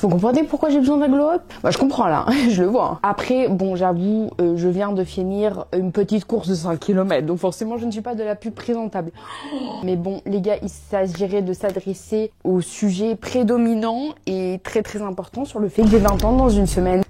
Vous comprenez pourquoi j'ai besoin d'un glow-up? Bah je comprends là, je le vois. Après, bon j'avoue, je viens de finir une petite course de 5 km, donc forcément je ne suis pas de la plus présentable. Mais bon les gars, il s'agirait de s'adresser au sujet prédominant et très très important sur le fait que j'ai 20 ans dans une semaine.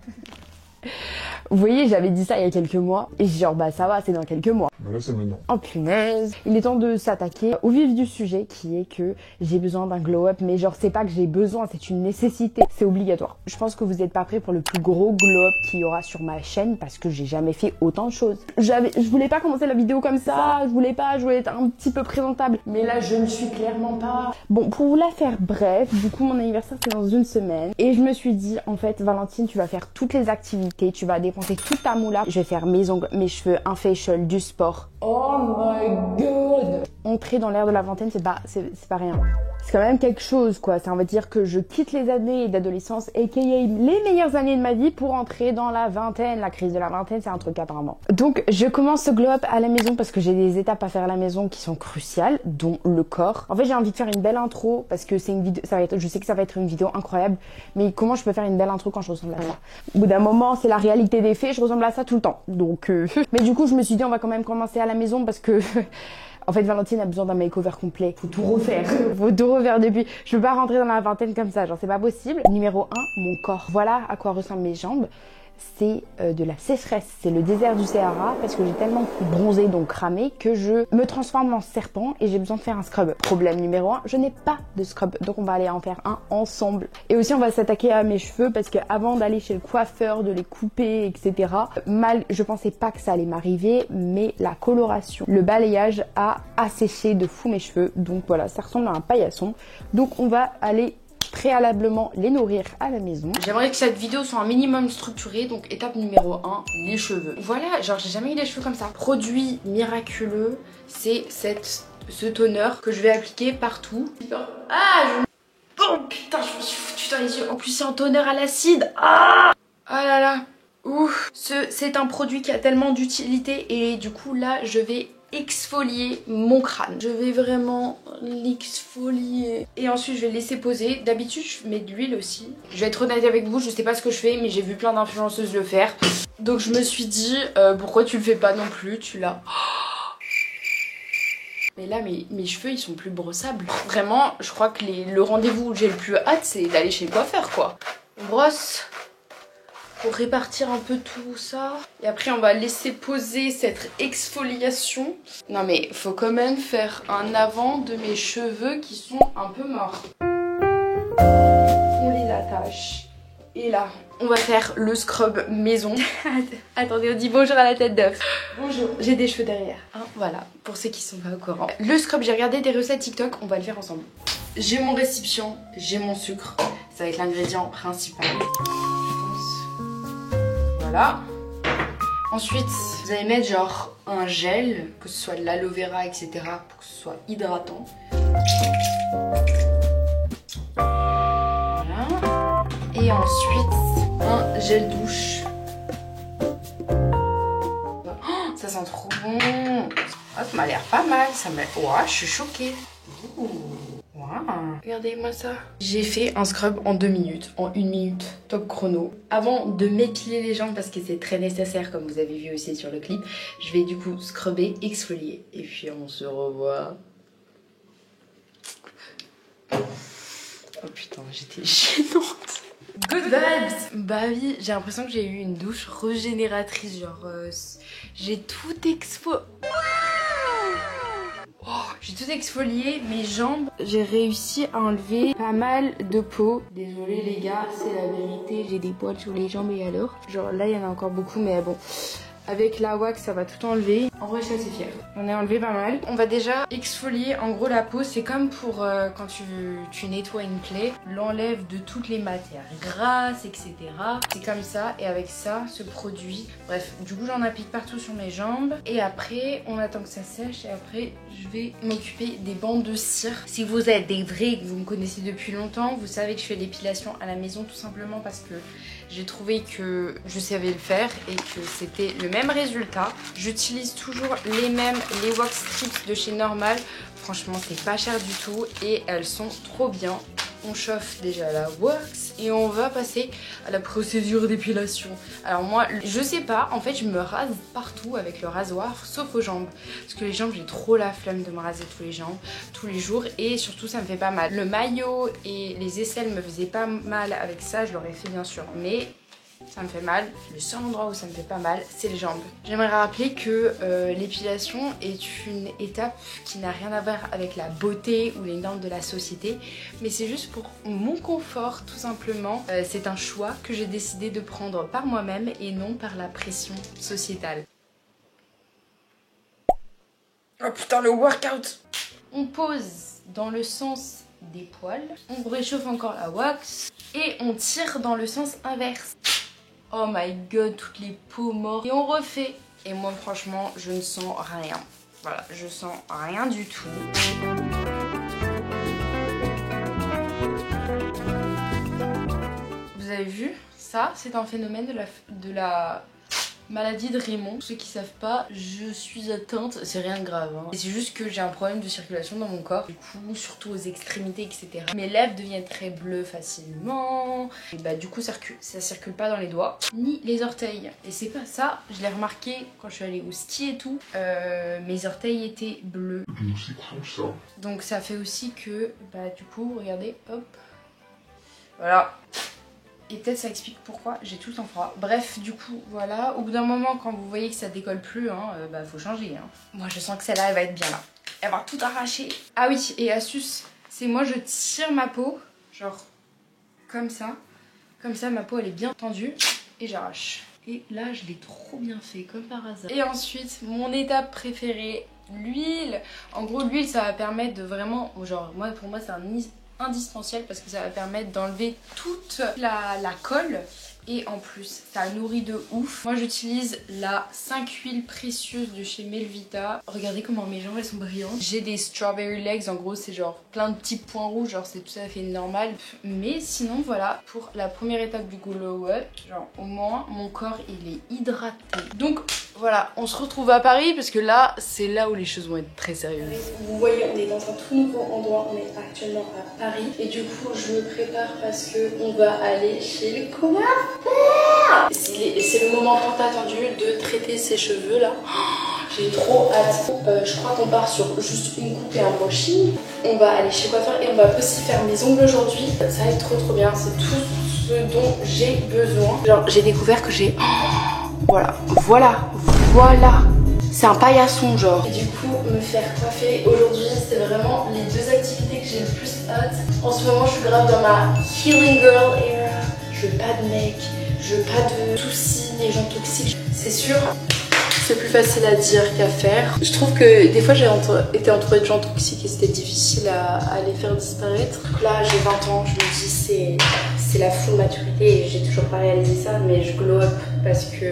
Vous voyez, j'avais dit ça il y a quelques mois, et genre bah ça va, c'est dans quelques mois. Bah là c'est maintenant. Oh punaise. Il est temps de s'attaquer au vif du sujet, qui est que j'ai besoin d'un glow-up, mais genre c'est pas que j'ai besoin, c'est une nécessité, c'est obligatoire. Je pense que vous n'êtes pas prêts pour le plus gros glow-up qu'il y aura sur ma chaîne, parce que j'ai jamais fait autant de choses. Je voulais pas commencer la vidéo comme ça, je voulais être un petit peu présentable, mais là je ne suis clairement pas. Bon, pour vous la faire bref, du coup mon anniversaire c'est dans une semaine, et je me suis dit en fait Valentine, tu vas faire toutes les activités, tu vas dépenser toute ta moula, je vais faire mes ongles, mes cheveux, un facial, du sport. Oh my god! Entrer dans l'ère de la vingtaine, c'est pas rien. C'est quand même quelque chose quoi, ça veut dire que je quitte les années d'adolescence, aka les meilleures années de ma vie pour entrer dans la vingtaine. La crise de la vingtaine, c'est un truc apparemment. Donc je commence ce glow-up à la maison parce que j'ai des étapes à faire à la maison qui sont cruciales, dont le corps. En fait j'ai envie de faire une belle intro parce que c'est une vidéo, je sais que ça va être une vidéo incroyable, mais comment je peux faire une belle intro quand je ressemble à ça? Au bout d'un moment, c'est la réalité des faits, je ressemble à ça tout le temps. Donc mais du coup je me suis dit on va quand même commencer à la maison parce que en fait, Valentine a besoin d'un makeover complet. Faut tout refaire. Faut tout refaire depuis. Je peux pas rentrer dans la vingtaine comme ça. Genre, c'est pas possible. Numéro 1, mon corps. Voilà à quoi ressemblent mes jambes. C'est de la sécheresse. C'est le désert du Sahara parce que j'ai tellement bronzé, donc cramé, que je me transforme en serpent et j'ai besoin de faire un scrub. Problème numéro 1, je n'ai pas de scrub. Donc on va aller en faire un ensemble. Et aussi on va s'attaquer à mes cheveux parce que avant d'aller chez le coiffeur, de les couper, etc. Je pensais pas que ça allait m'arriver, mais la coloration, le balayage a asséché de fou mes cheveux. Donc voilà, ça ressemble à un paillasson. Donc on va aller préalablement les nourrir à la maison. J'aimerais que cette vidéo soit un minimum structurée, donc étape numéro 1, les cheveux. Voilà, genre j'ai jamais eu les cheveux comme ça. Produit miraculeux, c'est ce toner que je vais appliquer partout. Ah, oh putain, je me suis foutu dans les yeux. En plus c'est un toner à l'acide. Ah là là. Ouf. C'est un produit qui a tellement d'utilité et du coup là je vais exfolier mon crâne. Je vais vraiment l'exfolier. Et ensuite je vais laisser poser. D'habitude je mets de l'huile aussi. Je vais être honnête avec vous, je sais pas ce que je fais, mais j'ai vu plein d'influenceuses le faire. Donc je me suis dit, pourquoi tu le fais pas non plus, tu l'as. Mais là mes cheveux ils sont plus brossables. Vraiment, je crois que le rendez-vous où j'ai le plus hâte c'est d'aller chez le coiffeur quoi. On brosse pour répartir un peu tout ça. Et après on va laisser poser cette exfoliation. Non mais faut quand même faire un avant de mes cheveux qui sont un peu morts. On les attache. Et là, on va faire le scrub maison. Attendez, on dit bonjour à la tête d'œuf. Bonjour, j'ai des cheveux derrière. Hein, voilà, pour ceux qui sont pas au courant. Le scrub, j'ai regardé des recettes TikTok, on va le faire ensemble. J'ai mon récipient, j'ai mon sucre. Ça va être l'ingrédient principal. Voilà. Ensuite, vous allez mettre genre un gel, que ce soit de l'aloe vera, etc. pour que ce soit hydratant. Voilà. Et ensuite, un gel douche. Oh, ça sent trop bon. Oh, ça m'a l'air pas mal. Ouah, je suis choquée. Ouh. Wow. Regardez-moi ça. J'ai fait un scrub en 2 minutes, en 1 minute, top chrono. Avant de m'épiler les jambes, parce que c'est très nécessaire, comme vous avez vu aussi sur le clip, je vais du coup scrubber, exfolier. Et puis on se revoit. Oh putain, j'étais gênante. Good vibes. Bah oui, j'ai l'impression que j'ai eu une douche régénératrice. Genre, j'ai tout exfolié. Oh, j'ai tout exfolié, mes jambes, j'ai réussi à enlever pas mal de peau. Désolée les gars, c'est la vérité, j'ai des poils sur les jambes et alors. Genre là il y en a encore beaucoup mais bon. Avec la wax ça va tout enlever. En vrai je suis assez fière. On a enlevé pas mal. On va déjà exfolier en gros la peau. C'est comme pour quand tu nettoies une plaie. L'enlève de toutes les matières grasses etc. C'est comme ça et avec ça ce produit. Bref du coup j'en applique partout sur mes jambes. Et après on attend que ça sèche. Et après je vais m'occuper des bandes de cire. Si vous êtes des vrais que vous me connaissez depuis longtemps, vous savez que je fais l'épilation à la maison tout simplement parce que j'ai trouvé que je savais le faire et que c'était le même résultat. J'utilise toujours les wax strips de chez Normal. Franchement, c'est pas cher du tout et elles sont trop bien. on chauffe déjà la wax et on va passer à la procédure d'épilation. Alors moi, je sais pas, en fait je me rase partout avec le rasoir, sauf aux jambes. Parce que les jambes, j'ai trop la flemme de me raser tous les jambes, tous les jours, et surtout ça me fait pas mal. Le maillot et les aisselles me faisaient pas mal avec ça, je l'aurais fait bien sûr, mais ça me fait mal. Le seul endroit où ça me fait pas mal, c'est les jambes. J'aimerais rappeler que l'épilation est une étape qui n'a rien à voir avec la beauté ou les normes de la société, mais c'est juste pour mon confort tout simplement. C'est un choix que j'ai décidé de prendre par moi-même et non par la pression sociétale. Oh putain, le workout! On pose dans le sens des poils, on réchauffe encore la wax et on tire dans le sens inverse. Oh my god, toutes les peaux mortes. Et on refait. Et moi franchement, je ne sens rien. Voilà, je sens rien du tout. Vous avez vu? Ça, c'est un phénomène de la maladie de Raymond. Pour ceux qui savent pas, je suis atteinte, c'est rien de grave, hein. C'est juste que j'ai un problème de circulation dans mon corps, du coup surtout aux extrémités, etc. Mes lèvres deviennent très bleues facilement, et bah du coup ça circule pas dans les doigts, ni les orteils. Et c'est pas ça, je l'ai remarqué quand je suis allée au ski et tout, mes orteils étaient bleus. C'est cool ça. Donc ça fait aussi que, bah du coup, regardez, hop, voilà. Et peut-être ça explique pourquoi j'ai tout le temps froid. Bref, du coup, voilà. Au bout d'un moment, quand vous voyez que ça décolle plus, hein, bah faut changer. Hein. Moi, je sens que celle-là, elle va être bien là. Elle va tout arracher. Ah oui, et astuce, c'est moi, je tire ma peau, genre comme ça. Comme ça, ma peau, elle est bien tendue et j'arrache. Et là, je l'ai trop bien fait, comme par hasard. Et ensuite, mon étape préférée, l'huile. En gros, l'huile, ça va permettre de vraiment, genre, pour moi, c'est un indispensable parce que ça va permettre d'enlever toute la colle et en plus ça nourrit de ouf. Moi j'utilise la 5 huiles précieuses de chez Melvita. Regardez comment mes jambes elles sont brillantes. J'ai des strawberry legs, en gros c'est genre plein de petits points rouges, genre c'est tout à fait normal. Mais sinon voilà, pour la première étape du glow up, genre au moins mon corps il est hydraté. Donc voilà, on se retrouve à Paris parce que là, c'est là où les choses vont être très sérieuses. Vous voyez, on est dans un tout nouveau endroit, on est actuellement à Paris. Et du coup, je me prépare parce qu'on va aller chez le coiffeur. C'est le moment tant attendu de traiter ses cheveux là. J'ai trop hâte. Je crois qu'on part sur juste une coupe et un brushing. On va aller chez le coiffeur et on va aussi faire mes ongles aujourd'hui. Ça va être trop bien, c'est tout ce dont j'ai besoin. Genre, j'ai découvert que j'ai... Voilà, c'est un paillasson genre. Et du coup, me faire coiffer aujourd'hui, c'est vraiment les deux activités que j'ai le plus hâte. En ce moment, je suis grave dans ma healing girl era. Je veux pas de mec, je veux pas de soucis, les gens toxiques. C'est sûr, c'est plus facile à dire qu'à faire. Je trouve que des fois, j'ai été entourée de gens toxiques et c'était difficile à les faire disparaître. Donc là, j'ai 20 ans, je me dis c'est la full maturité et j'ai toujours pas réalisé ça, mais je glow up parce que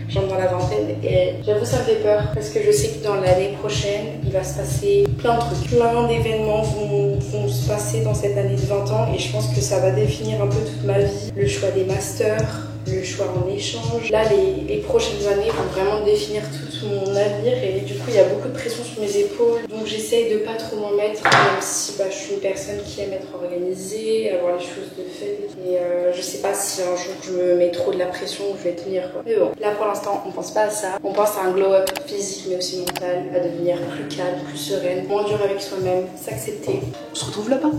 j'entre dans la vingtaine et j'avoue ça me fait peur parce que je sais que dans l'année prochaine il va se passer plein de trucs, plein d'événements vont se passer dans cette année de 20 ans et je pense que ça va définir un peu toute ma vie, le choix des masters, le choix en échange. Là les prochaines années vont vraiment définir tout mon avenir et du coup il y a beaucoup de pression sur mes épaules donc j'essaye de pas trop m'en mettre même si je suis une personne qui aime être organisée, avoir les choses de fait et je sais pas si un jour je me mets trop de la pression je vais tenir quoi. Mais bon, là pour l'instant on pense pas à ça, on pense à un glow up physique mais aussi mental, à devenir plus calme, plus sereine, moins dur avec soi-même, s'accepter. On se retrouve là-bas.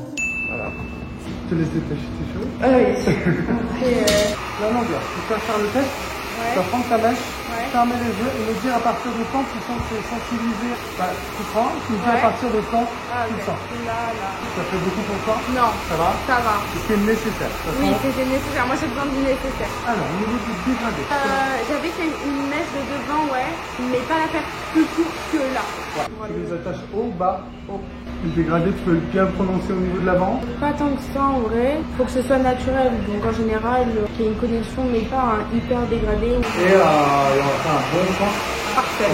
Voilà. Je te laisse détacher tes cheveux. Ah oui. Après la longueur. Tu vas faire le test. Ouais. Tu vas prendre ta mèche, fermer les yeux et me dire à partir de quand tu sens que c'est sensibilisé. Bah, tu prends, tu me dis à partir de quand tu le sens. Là. Ça fait beaucoup pour toi? Non. Ça va? Ça va. C'est nécessaire. Oui, c'était nécessaire. Moi j'ai besoin du nécessaire. Alors, au niveau du dégradé. J'avais fait une mèche de devant, ouais, mais pas la faire plus courte que là. Ouais. Tu les attaches haut, bas, haut. Le dégradé, tu peux le bien prononcer au niveau de l'avant. Pas tant que ça en vrai, faut que ce soit naturel. Donc en général, qu'il y ait une connexion, mais pas un hyper dégradé. Et on va faire un bon point. Parfait.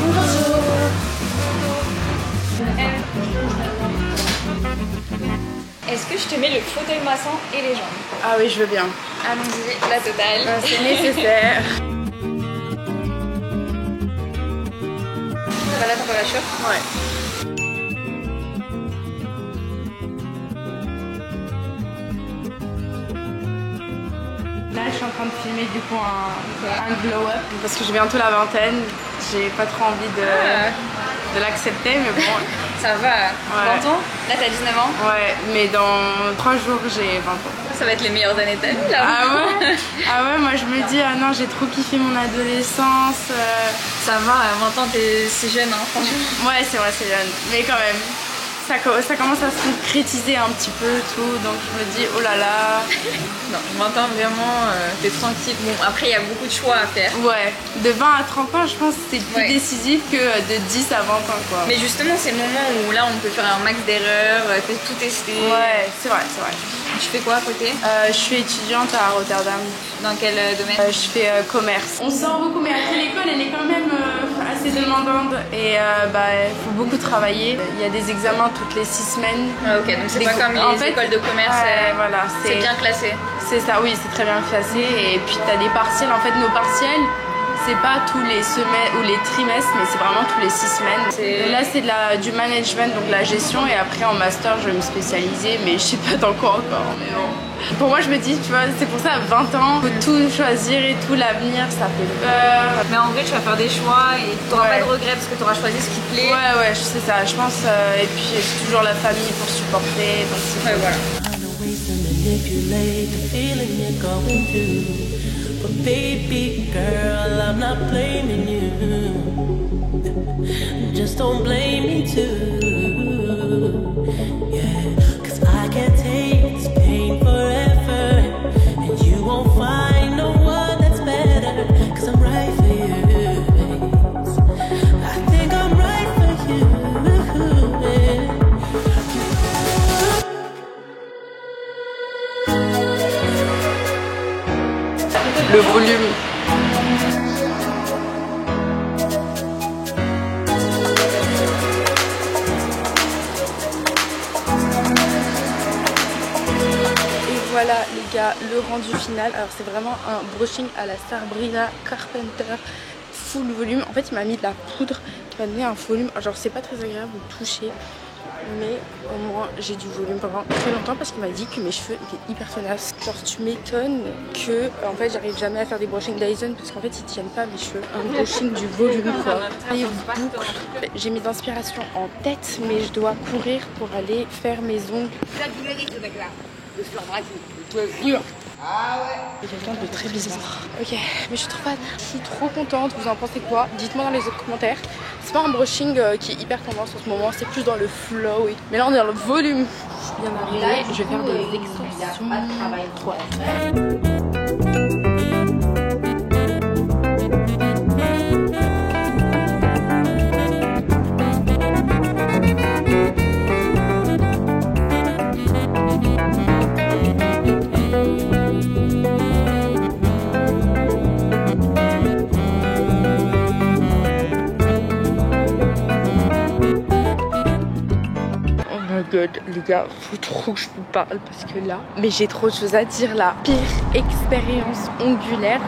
Bonjour. Est-ce que je te mets le fauteuil massant et les jambes? Ah oui, je veux bien. Allons-y, la totale. C'est nécessaire. Ça va la température? Ouais. Là, je suis en train de filmer du coup un glow-up parce que j'ai bientôt la vingtaine. J'ai pas trop envie de l'accepter, mais bon. Ça va. Ouais. 20 ans? Là, t'as 19 ans? Ouais, mais dans 3 jours, j'ai 20 ans. Ça va être les meilleures années de ta vie, là. Ah ouais? Ah ouais, moi je me dis, ah non, j'ai trop kiffé mon adolescence. Ça va, à 20 ans, c'est jeune, hein, franchement. Ouais, c'est vrai, c'est jeune. Mais quand même, ça commence à se concrétiser un petit peu tout, donc je me dis, oh là là. Non, 20 ans, vraiment, t'es tranquille. Bon, après, il y a beaucoup de choix à faire. Ouais, de 20 à 30 ans, je pense que c'est plus décisif que de 10 à 20 ans, quoi. Mais justement, c'est le moment où là, on peut faire un max d'erreurs, tout tester. Ouais, c'est vrai, c'est vrai. Tu fais quoi à côté? Je suis étudiante à Rotterdam. Dans quel domaine? Je fais commerce. On sort beaucoup, mais après l'école, elle est quand même assez demandante et il faut beaucoup travailler. Il y a des examens toutes les 6 semaines. Ah, ok, donc c'est pas comme les écoles de commerce. Voilà, c'est bien classé. C'est ça, oui, c'est très bien classé. Et puis tu as des partiels. En fait, nos partiels, c'est pas tous les semaines ou les trimestres, mais c'est vraiment tous les 6 semaines. Là, c'est du management, donc la gestion. Et après, en master, je vais me spécialiser, mais je sais pas dans quoi encore. Mais bon. Pour moi, je me dis, tu vois, c'est pour ça, à 20 ans, faut tout choisir et tout, l'avenir, ça fait peur. Mais en vrai, tu vas faire des choix et t'auras pas de regrets parce que t'auras choisi ce qui te plaît. Ouais, c'est ça, je pense. Et puis, j'ai toujours la famille pour supporter. Donc ouais, voilà. But baby girl, I'm not blaming you. Just don't blame me too. Yeah, 'cause I can't take this pain forever. And you won't find no one that's better. 'Cause I'm right for you. I think I'm right for you. Le volume. Et voilà les gars, le rendu final. Alors c'est vraiment un brushing à la Sabrina Carpenter full volume. En fait il m'a mis de la poudre qui m'a donné un volume. Genre c'est pas très agréable de toucher, mais au moins j'ai du volume pendant très longtemps parce qu'il m'a dit que mes cheveux étaient hyper tenaces. Genre tu m'étonnes que en fait j'arrive jamais à faire des brushing Dyson parce qu'en fait ils tiennent pas mes cheveux. Un brushing du volume quoi. Les boucles, j'ai mes inspirations en tête mais je dois courir pour aller faire mes ongles. C'est quelqu'un de très bizarre. Ok, mais je suis trop fan. Je suis trop contente. Vous en pensez quoi? Dites-moi dans les autres commentaires. C'est pas un brushing qui est hyper tendance en ce moment. C'est plus dans le flow. Mais là on est dans le volume. Je suis bien arrivée. Je vais faire des extensions. Les gars, faut trop que je vous parle parce que là, mais j'ai trop de choses à dire. La pire expérience ongulaire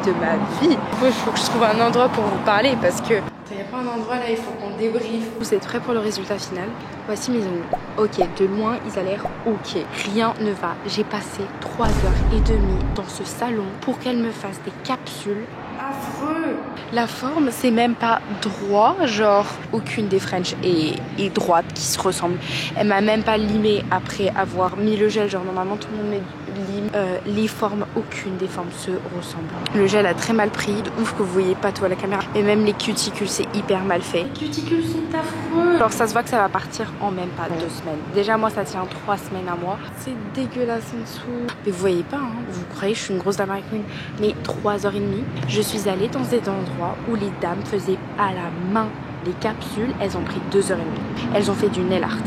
de ma vie. Il faut que je trouve un endroit pour vous parler parce que il n'y a pas un endroit là, il faut qu'on débriefe. Vous êtes prêts pour le résultat final? Voici mes ongles. Ok, de loin ils ont l'air ok, rien ne va. J'ai passé 3h30 dans ce salon pour qu'elle me fasse des capsules. Affreux. La forme c'est même pas droit, genre aucune des French est droite qui se ressemble. Elle m'a même pas limé après avoir mis le gel, genre normalement tout le monde met lime. Les formes, aucune des formes se ressemble. Le gel a très mal pris, de ouf que vous voyez pas tout à la caméra. Et même les cuticules c'est hyper mal fait. Les cuticules sont affreux. Alors ça se voit que ça va partir en même pas 2 semaines. Déjà moi ça tient 3 semaines à moi. C'est dégueulasse en dessous. Mais vous voyez pas, hein, vous croyez que je suis une grosse dame avec une. Mais 3h30, je suis allée dans cet endroit où les dames faisaient à la main les capsules. Elles ont pris 2h30. Elles ont fait du nail art.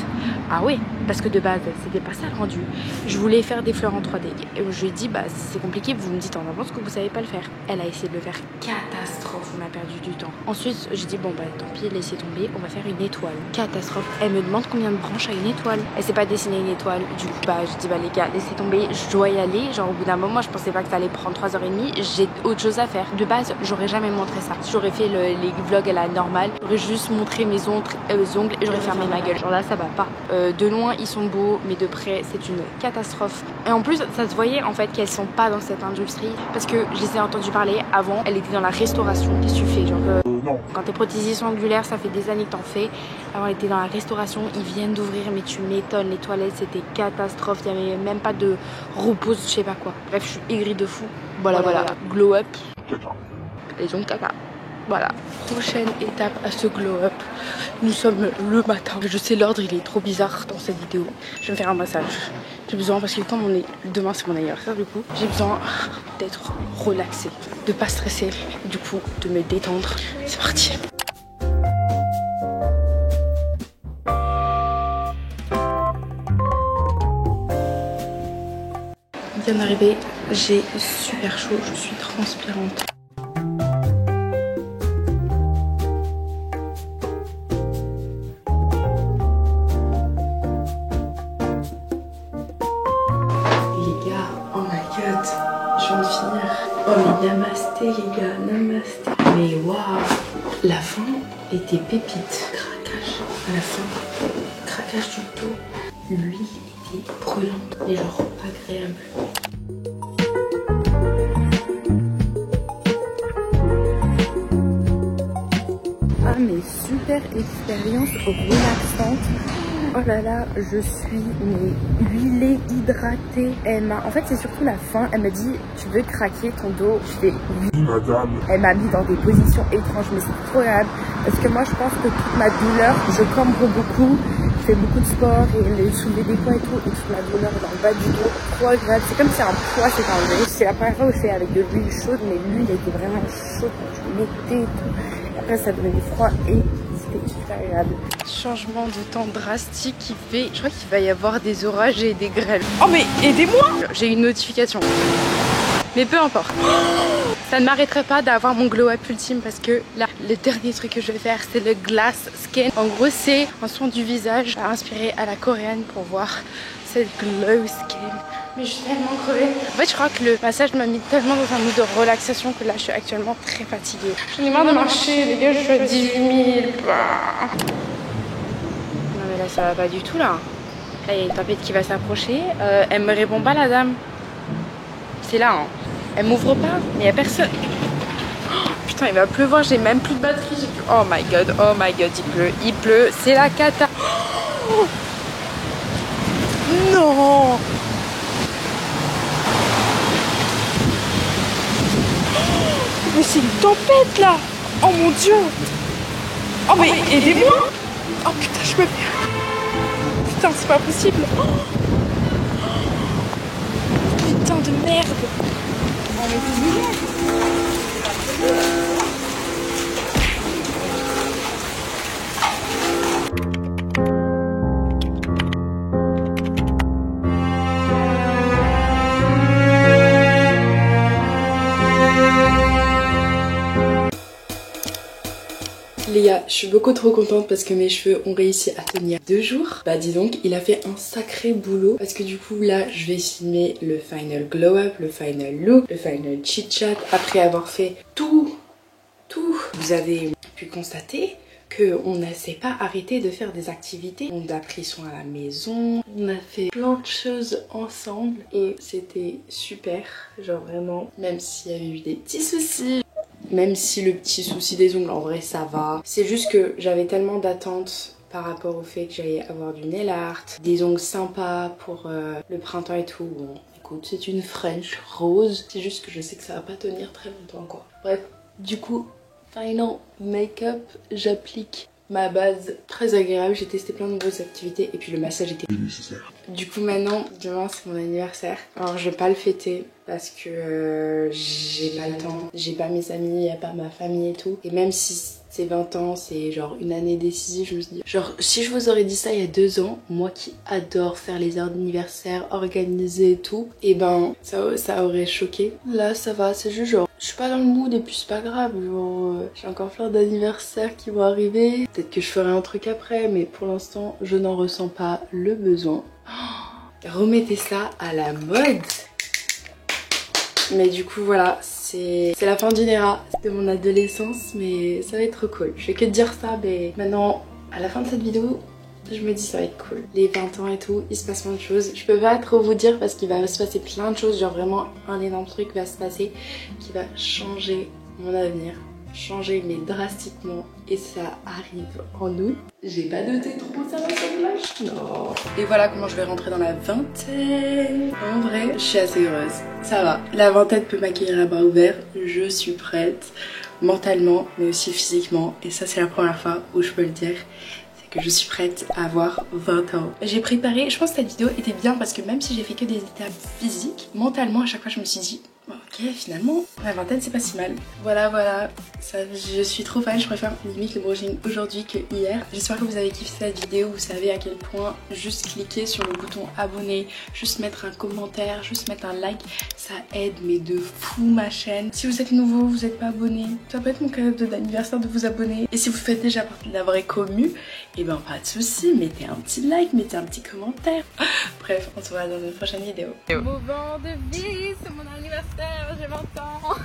Ah ouais, parce que de base c'était pas ça le rendu. Je voulais faire des fleurs en 3D et je lui ai dit bah si c'est compliqué vous me dites en avance que vous savez pas le faire. Elle a essayé de le faire, catastrophe, on a perdu du temps. Ensuite j'ai dit bon bah tant pis, laissez tomber, on va faire une étoile. Catastrophe, elle me demande combien de branches a une étoile. Elle sait pas dessiner une étoile, du coup bah je dis bah les gars laissez tomber, je dois y aller. Genre au bout d'un moment je pensais pas que ça allait prendre 3h30, j'ai autre chose à faire. De base j'aurais jamais montré ça. J'aurais fait les vlogs à la normale, j'aurais juste montré mes ongles et j'aurais fermé ma gueule. Genre là ça va pas. De loin ils sont beaux, mais de près c'est une catastrophe. Et en plus ça se voyait en fait qu'elles sont pas dans cette industrie, parce que je les ai entendues parler avant, elle était dans la restauration. Qu'est-ce que tu fais genre non. Quand t'es prothésisation angulaire, ça fait des années que t'en fais. Avant elle était dans la restauration, ils viennent d'ouvrir, mais tu m'étonnes, les toilettes c'était catastrophe, il y avait même pas de repose, je sais pas quoi. Bref, je suis aigrie de fou. Voilà. Glow up. Caca. Les ongles caca. Voilà. Prochaine étape à ce glow up. Nous sommes le matin. Je sais, l'ordre il est trop bizarre dans cette vidéo. Je vais me faire un massage. J'ai besoin, parce que comme demain c'est mon anniversaire du coup, j'ai besoin d'être relaxée, de pas stresser, du coup de me détendre. C'est parti. Bien d'arriver, j'ai super chaud, je suis transpirante. Les gars, oh my god, je viens de finir. Oh mais namasté les gars, namasté. Mais waouh, la fin était pépite. Craquage à la fin, craquage du dos. L'huile était brûlante et genre agréable. Ah mais super expérience relaxante. Oh là là, je suis mais huilée, hydratée. En fait c'est surtout la fin, elle m'a dit tu veux craquer ton dos. Je fais oui madame. Elle m'a mis dans des positions étranges, mais c'est trop agréable. Parce que moi je pense que toute ma douleur, je cambre beaucoup, je fais beaucoup de sport et les soulever des poids et tout, et toute ma douleur dans le bas du dos, trop agréable. C'est comme si un poids s'est enlevé. C'est la première fois où je fais avec de l'huile chaude, mais l'huile était vraiment chaude quand je mettais et tout. Et après ça devenait froid et c'était super agréable. Changement de temps drastique qui fait, je crois qu'il va y avoir des orages et des grêles. Oh mais aidez-moi! J'ai une notification. Mais peu importe. Ça ne m'arrêterait pas d'avoir mon glow up ultime parce que là, le dernier truc que je vais faire, c'est le glass skin. En gros, c'est un soin du visage inspiré à la coréenne pour voir cette glow skin. Mais je suis tellement crevée. En fait, je crois que le massage m'a mis tellement dans un mood de relaxation que là, je suis actuellement très fatiguée. J'en ai marre de marcher, les gars, je suis à 18 000. Non mais là, ça va pas du tout, là. Là, il y a une tempête qui va s'approcher. Elle me répond pas, la dame. C'est là, hein. Elle m'ouvre pas, mais il y a personne. Oh, putain, il va pleuvoir, j'ai même plus de batterie. Oh my god, il pleut, c'est la cata. Oh non. Mais c'est une tempête là. Oh mon dieu. Oh mais aidez-moi. Oh putain, je me perds. Putain, c'est pas possible. Oh. Putain de merde. Oh mais les gars, je suis beaucoup trop contente parce que mes cheveux ont réussi à tenir 2 jours. Bah dis donc, il a fait un sacré boulot parce que du coup là, je vais filmer le final glow up, le final look, le final chit chat après avoir fait tout. Vous avez pu constater qu'on ne s'est pas arrêté de faire des activités. On a pris soin à la maison, on a fait plein de choses ensemble et c'était super. Genre vraiment, même s'il y avait eu des petits soucis. Même si le petit souci des ongles, en vrai, ça va. C'est juste que j'avais tellement d'attentes par rapport au fait que j'allais avoir du nail art, des ongles sympas pour le printemps et tout. Bon, écoute, c'est une French rose. C'est juste que je sais que ça va pas tenir très longtemps, quoi. Bref, du coup, final make-up, j'applique ma base très agréable. J'ai testé plein de nouvelles activités et puis le massage était nécessaire. Du coup, maintenant, demain, c'est mon anniversaire. Alors, je vais pas le fêter parce que j'ai pas le temps, j'ai pas mes amis, y a pas ma famille et tout. Et même si c'est 20 ans, c'est genre une année décisive, je me suis dit, genre si je vous aurais dit ça il y a 2 ans, moi qui adore faire les heures d'anniversaire, organiser et tout, et ben ça aurait choqué. Là ça va, c'est juste genre, je suis pas dans le mood et puis c'est pas grave, genre j'ai encore plein d'anniversaires qui vont arriver. Peut-être que je ferai un truc après, mais pour l'instant je n'en ressens pas le besoin. Oh, remettez ça à la mode. Mais du coup voilà, c'est la fin d'une era de mon adolescence, mais ça va être trop cool. Je fais que de dire ça, mais maintenant à la fin de cette vidéo, Je me dis ça va être cool. Les 20 ans et tout, il se passe plein de choses. Je peux pas trop vous dire parce qu'il va se passer plein de choses. Genre vraiment un énorme truc va se passer qui va changer mon avenir. Changer mais drastiquement. Et ça arrive en août. J'ai pas noté trop ça va sur l'âge. Non. Et voilà comment je vais rentrer dans la vingtaine. En vrai, je suis assez heureuse. Ça va. La vingtaine peut m'accueillir à bras ouverts. Je suis prête. Mentalement mais aussi physiquement. Et ça c'est la première fois où je peux le dire. Que je suis prête à avoir 20 ans. J'ai préparé, je pense que cette vidéo était bien parce que même si j'ai fait que des étapes physiques, mentalement à chaque fois je me suis dit ok finalement la vingtaine c'est pas si mal. Voilà, ça, je suis trop fan, je préfère limite le brushing aujourd'hui que hier. J'espère que vous avez kiffé cette vidéo, vous savez à quel point juste cliquer sur le bouton abonner, juste mettre un commentaire, juste mettre un like, ça aide mais de fou ma chaîne. Si vous êtes nouveau, vous n'êtes pas abonné, ça peut être mon cadeau d'anniversaire de vous abonner. Et si vous faites déjà partie de la vraie commu, et ben pas de soucis, mettez un petit like, mettez un petit commentaire. Bref, on se voit dans une prochaine vidéo. Mouvement de vie, c'est mon anniversaire, j'ai 20 ans.